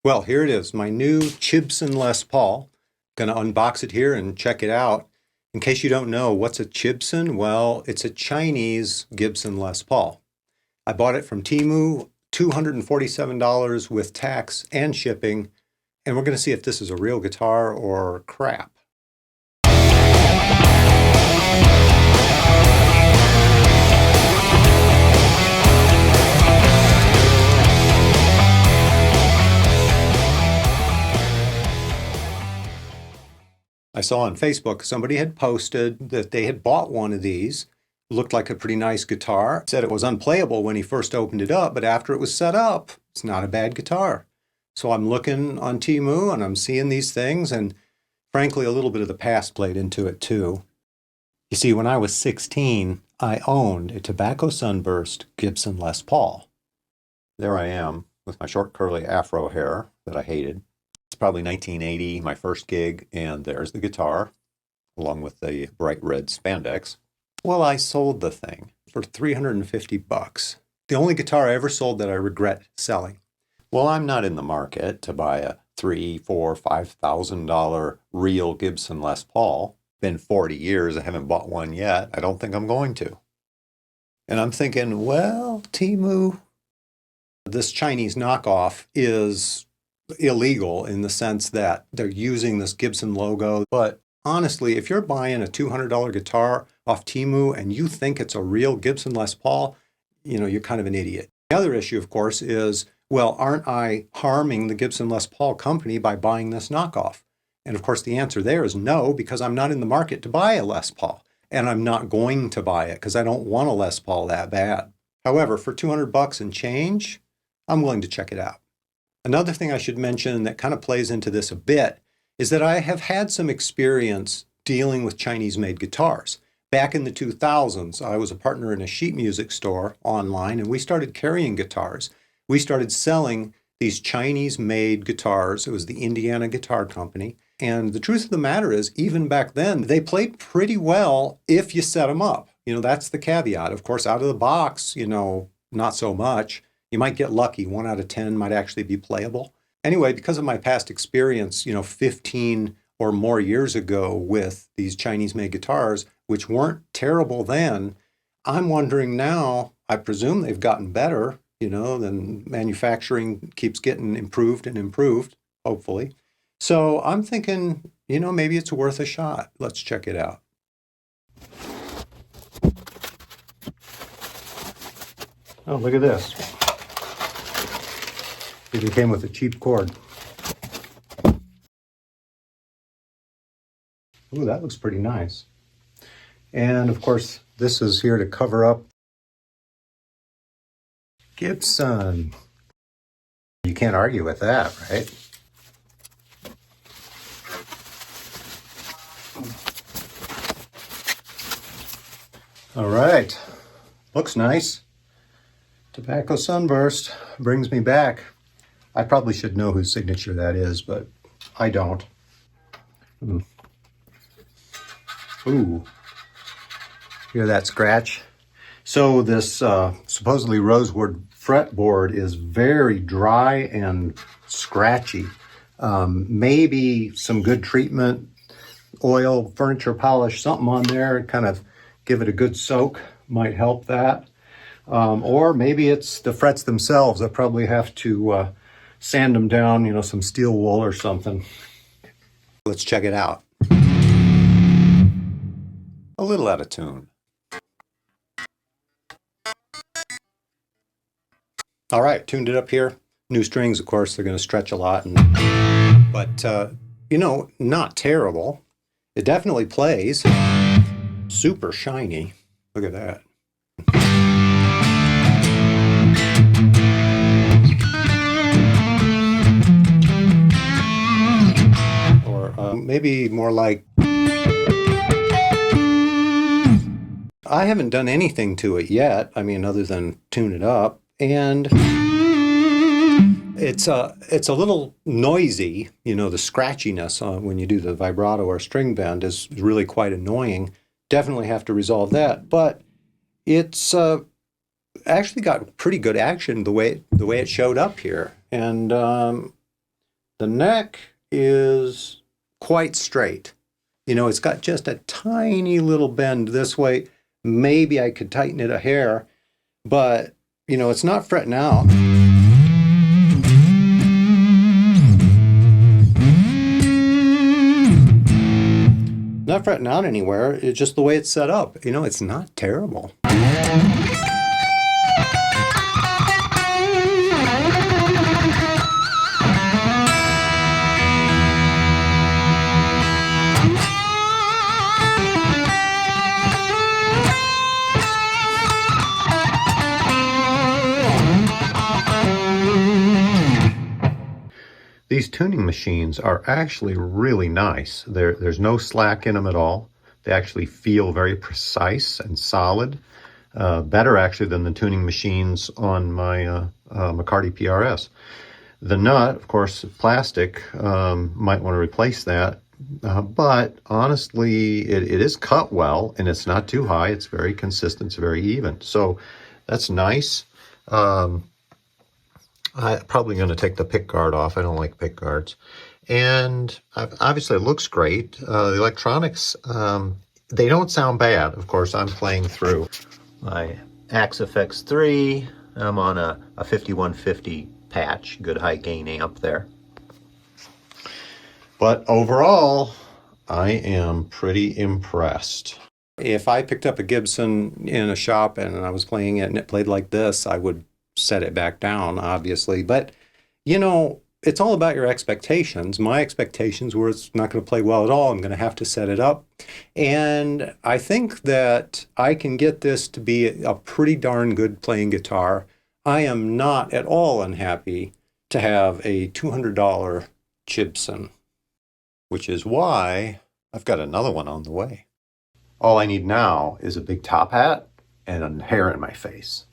Well, here it is, my new Chibson Les Paul. Gonna unbox it here and check it out. In case you don't know, what's a Chibson? Well, it's a Chinese Gibson Les Paul. I bought it from Temu, $247 with tax and shipping, and we're gonna see if this is a real guitar or crap. I saw on Facebook somebody had posted that they had bought one of these. Looked like a pretty nice guitar. Said it was unplayable when he first opened it up, but after it was set up, it's not a bad guitar. So I'm looking on Temu and I'm seeing these things, and frankly, a little bit of the past played into it too. You see, when I was 16, I owned a tobacco sunburst Gibson Les Paul. There I am with my short curly afro hair that I hated. It's probably 1980, my first gig, and there's the guitar, along with the bright red spandex. Well, I sold the thing for $350. The only guitar I ever sold that I regret selling. Well, I'm not in the market to buy a $3,000, $4,000, $5,000 real Gibson Les Paul. Been 40 years, I haven't bought one yet. I don't think I'm going to. And I'm thinking, well, Temu, this Chinese knockoff is illegal in the sense that they're using this Gibson logo. But honestly, if you're buying a $200 guitar off Temu and you think it's a real Gibson Les Paul, you're kind of an idiot. The other issue, of course, is, well, aren't I harming the Gibson Les Paul company by buying this knockoff? And of course, the answer there is no, because I'm not in the market to buy a Les Paul. And I'm not going to buy it because I don't want a Les Paul that bad. However, for $200 and change, I'm willing to check it out. Another thing I should mention that kind of plays into this a bit is that I have had some experience dealing with Chinese-made guitars. Back in the 2000s, I was a partner in a sheet music store online, and we started carrying guitars. We started selling these Chinese-made guitars. It was the Indiana Guitar Company. And the truth of the matter is, even back then, they played pretty well if you set them up. That's the caveat. Of course, out of the box, not so much. You might get lucky. 1 out of 10 might actually be playable. Anyway, because of my past experience, 15 or more years ago with these Chinese-made guitars, which weren't terrible then, I'm wondering now, I presume they've gotten better, then manufacturing keeps getting improved and improved, hopefully. So I'm thinking, maybe it's worth a shot. Let's check it out. Oh, look at this. It came with a cheap cord. Ooh, that looks pretty nice. And of course, this is here to cover up Gibson. You can't argue with that, right? All right, looks nice. Tobacco sunburst brings me back. I probably should know whose signature that is, but I don't. Ooh, hear that scratch? So this supposedly rosewood fretboard is very dry and scratchy. Maybe some good treatment, oil, furniture polish, something on there, kind of give it a good soak might help that. Or maybe it's the frets themselves. I probably have to sand them down, some steel wool or something. Let's check it out. A little out of tune. All right, tuned it up here. New strings, of course, they're going to stretch a lot, but not terrible. It definitely plays. Super shiny. Look at that. Or maybe more like... I haven't done anything to it yet, other than tune it up, and it's a little noisy. The scratchiness when you do the vibrato or string bend is really quite annoying. Definitely have to resolve that, but it's actually got pretty good action the way it showed up here, and The neck is quite straight. You know, it's got just a tiny little bend this way. Maybe I could tighten it a hair, but, you know, it's not fretting out. Not fretting out anywhere. It's just the way it's set up. You know, it's not terrible. These tuning machines are actually really nice. There's no slack in them at all. They actually feel very precise and solid. Better actually than the tuning machines on my McCarty PRS. The nut, of course, plastic, might want to replace that. But honestly, it is cut well, and it's not too high. It's very consistent. It's very even. So that's nice. I'm probably going to take the pick guard off. I don't like pick guards. And obviously it looks great. The electronics, they don't sound bad. Of course, I'm playing through my Axe FX3. I'm on a 5150 patch, good high gain amp there. But overall, I am pretty impressed. If I picked up a Gibson in a shop and I was playing it and it played like this, I would set it back down, obviously. But, you know, it's all about your expectations. My expectations were it's not going to play well at all. I'm going to have to set it up. And I think that I can get this to be a pretty darn good playing guitar. I am not at all unhappy to have a $200 Chibson, which is why I've got another one on the way. All I need now is a big top hat and hair in my face.